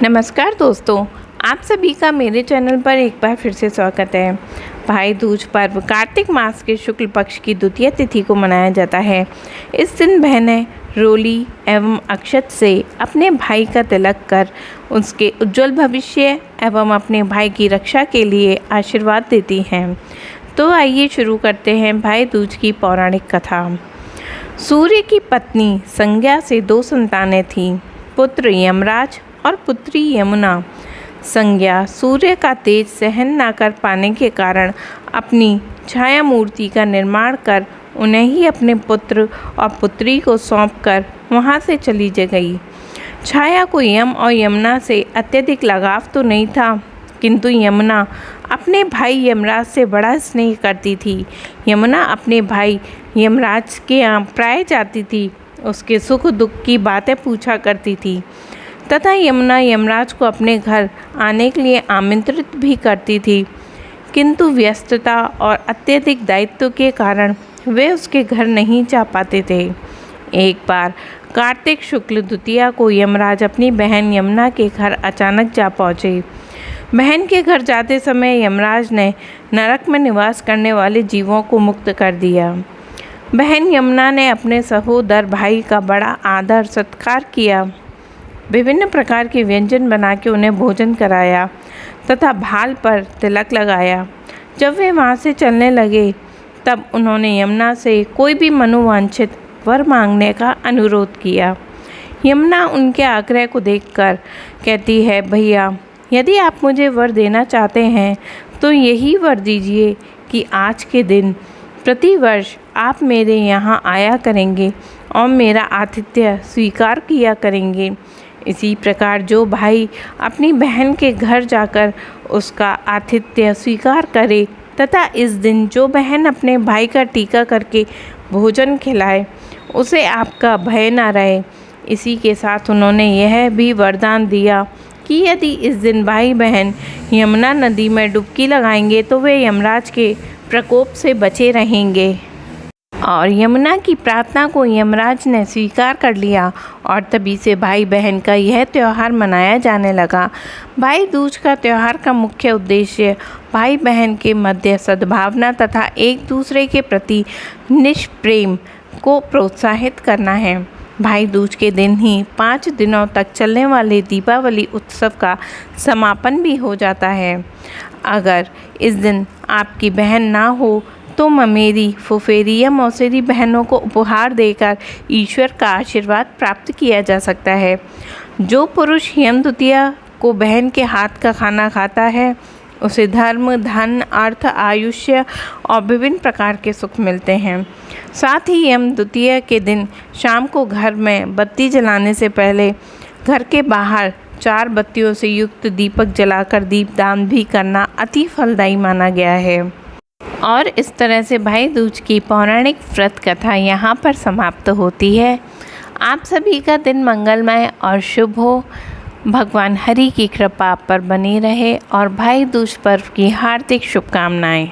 नमस्कार दोस्तों, आप सभी का मेरे चैनल पर एक बार फिर से स्वागत है। भाई दूज पर्व कार्तिक मास के शुक्ल पक्ष की द्वितीय तिथि को मनाया जाता है। इस दिन बहनें रोली एवं अक्षत से अपने भाई का तिलक कर उसके उज्जवल भविष्य एवं अपने भाई की रक्षा के लिए आशीर्वाद देती हैं। तो आइए शुरू करते हैं भाई दूज की पौराणिक कथा। सूर्य की पत्नी संज्ञा से 2 संतानें थीं, पुत्र यमराज और पुत्री यमुना। संज्ञा सूर्य का तेज सहन न कर पाने के कारण अपनी छाया मूर्ति का निर्माण कर उन्हें ही अपने पुत्र और पुत्री को सौंपकर वहां से चली गई। छाया को यम और यमुना से अत्यधिक लगाव तो नहीं था, किंतु यमुना अपने भाई यमराज से बड़ा स्नेह करती थी। यमुना अपने भाई यमराज के यहाँ प्राय जाती थी, उसके सुख दुख की बातें पूछा करती थी तथा यमुना यमराज को अपने घर आने के लिए आमंत्रित भी करती थी, किंतु व्यस्तता और अत्यधिक दायित्व के कारण वे उसके घर नहीं जा पाते थे। एक बार कार्तिक शुक्ल द्वितीया को यमराज अपनी बहन यमुना के घर अचानक जा पहुँचे। बहन के घर जाते समय यमराज ने नरक में निवास करने वाले जीवों को मुक्त कर दिया। बहन यमुना ने अपने सहोदर भाई का बड़ा आदर सत्कार किया, विभिन्न प्रकार के व्यंजन बना के उन्हें भोजन कराया तथा भाल पर तिलक लगाया। जब वे वहाँ से चलने लगे तब उन्होंने यमुना से कोई भी मनोवांछित वर मांगने का अनुरोध किया। यमुना उनके आग्रह को देखकर कहती है, भैया यदि आप मुझे वर देना चाहते हैं तो यही वर दीजिए कि आज के दिन प्रतिवर्ष आप मेरे यहाँ आया करेंगे और मेरा आतिथ्य स्वीकार किया करेंगे। इसी प्रकार जो भाई अपनी बहन के घर जाकर उसका आतिथ्य स्वीकार करे तथा इस दिन जो बहन अपने भाई का टीका करके भोजन खिलाए उसे आपका भय न रहे। इसी के साथ उन्होंने यह भी वरदान दिया कि यदि इस दिन भाई बहन यमुना नदी में डुबकी लगाएंगे तो वे यमराज के प्रकोप से बचे रहेंगे। और यमुना की प्रार्थना को यमराज ने स्वीकार कर लिया और तभी से भाई बहन का यह त्यौहार मनाया जाने लगा। भाई दूज का त्यौहार का मुख्य उद्देश्य भाई बहन के मध्य सद्भावना तथा एक दूसरे के प्रति निष्प्रेम को प्रोत्साहित करना है। भाई दूज के दिन ही 5 दिनों तक चलने वाले दीपावली उत्सव का समापन भी हो जाता है। अगर इस दिन आपकी बहन ना हो तो ममेरी, फुफेरी या मौसेरी बहनों को उपहार देकर ईश्वर का आशीर्वाद प्राप्त किया जा सकता है। जो पुरुष यम द्वितीया को बहन के हाथ का खाना खाता है उसे धर्म, धन, अर्थ, आयुष्य और विभिन्न प्रकार के सुख मिलते हैं। साथ ही यम द्वितीया के दिन शाम को घर में बत्ती जलाने से पहले घर के बाहर 4 बत्तियों से युक्त दीपक जलाकर दीपदान भी करना अति फलदायी माना गया है। और इस तरह से भाई दूज की पौराणिक व्रत कथा यहाँ पर समाप्त होती है। आप सभी का दिन मंगलमय और शुभ हो। भगवान हरि की कृपा आप पर बनी रहे और भाई दूज पर्व की हार्दिक शुभकामनाएं।